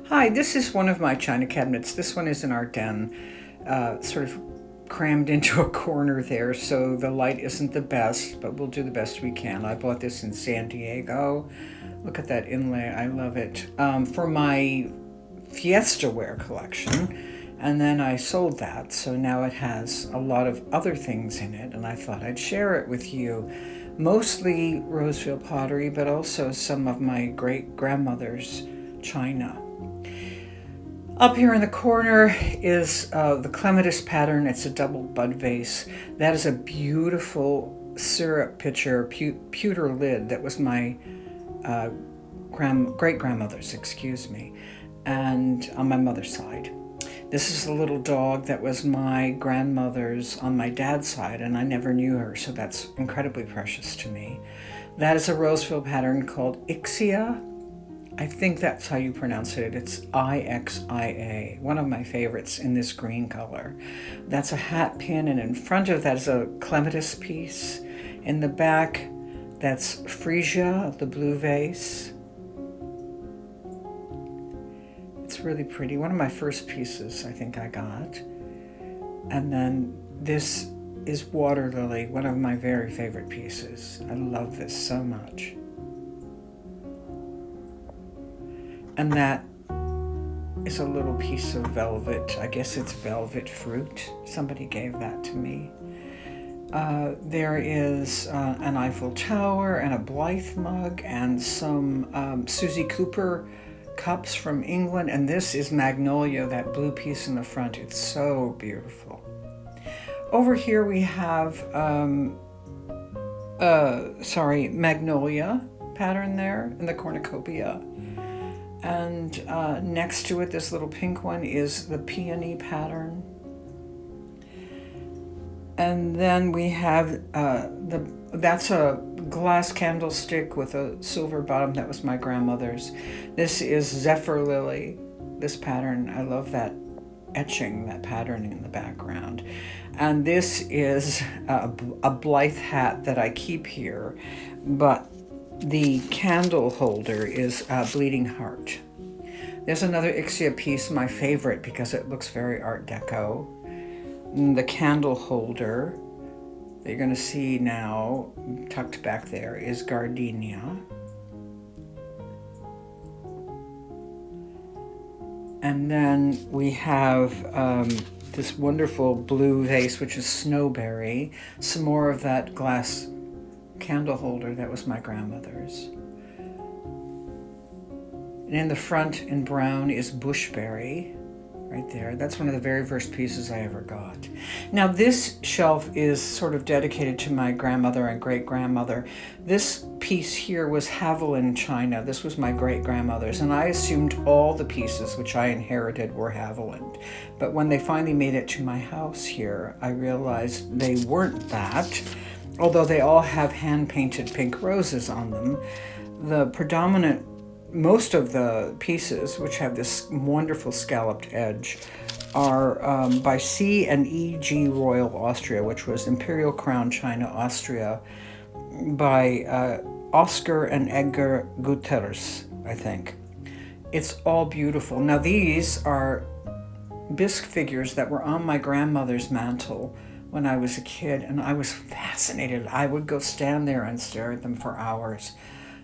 Hi, this is one of my china cabinets. This one is in our den, sort of crammed into a corner there, so the light isn't the best, but we'll do the best we can. I bought this in San Diego. Look at that inlay, I love it. For my Fiesta ware collection, and then I sold that, so now it has a lot of other things in it, and I thought I'd share it with you. Mostly Roseville Pottery, but also some of my great grandmother's china. Up here in the corner is the clematis pattern. It's a double bud vase. That is a beautiful syrup pitcher, pewter lid that was my great-grandmother's, excuse me, and on my mother's side. This is a little dog that was my grandmother's on my dad's side, and I never knew her, so that's incredibly precious to me. That is a Roseville pattern called Ixia. I think that's how you pronounce it. It's Ixia, one of my favorites in this green color. That's a hat pin, and in front of that is a clematis piece. In the back, that's Frisia, the blue vase. It's really pretty. One of my first pieces I think I got. And then this is Water Lily, one of my very favorite pieces. I love this so much. And that is a little piece of velvet. I guess it's velvet fruit. Somebody gave that to me. There is an Eiffel Tower and a Blythe mug and some Susie Cooper cups from England. And this is Magnolia, that blue piece in the front. It's so beautiful. Over here we have, Magnolia pattern there in the cornucopia. And next to it, this little pink one is the peony pattern. And then we have that's a glass candlestick with a silver bottom. That was my grandmother's. This is Zephyr Lily, this pattern. I love that etching, that pattern in the background. And this is a Blythe hat that I keep here, but the candle holder is Bleeding Heart. There's another Ixia piece, my favorite, because it looks very Art Deco. And the candle holder that you're going to see now, tucked back there, is Gardenia. And then we have this wonderful blue vase, which is Snowberry. Some more of that glass candle holder that was my grandmother's. And in the front in brown is Bushberry, right there. That's one of the very first pieces I ever got. Now this shelf is sort of dedicated to my grandmother and great-grandmother. This piece here was Havilland China. This was my great-grandmother's, and I assumed all the pieces which I inherited were Havilland. But when they finally made it to my house here, I realized they weren't that. Although they all have hand-painted pink roses on them, most of the pieces, which have this wonderful scalloped edge, are by C and E. G. Royal Austria, which was Imperial Crown China, Austria, by Oscar and Edgar Gutierrez, I think. It's all beautiful. Now these are bisque figures that were on my grandmother's mantle when I was a kid, and I was fascinated. I would go stand there and stare at them for hours,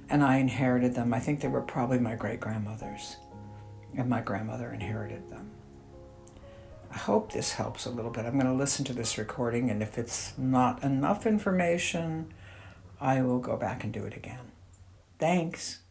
and I inherited them. I think they were probably my great-grandmother's, and my grandmother inherited them. I hope this helps a little bit. I'm going to listen to this recording, and if it's not enough information, I will go back and do it again. Thanks.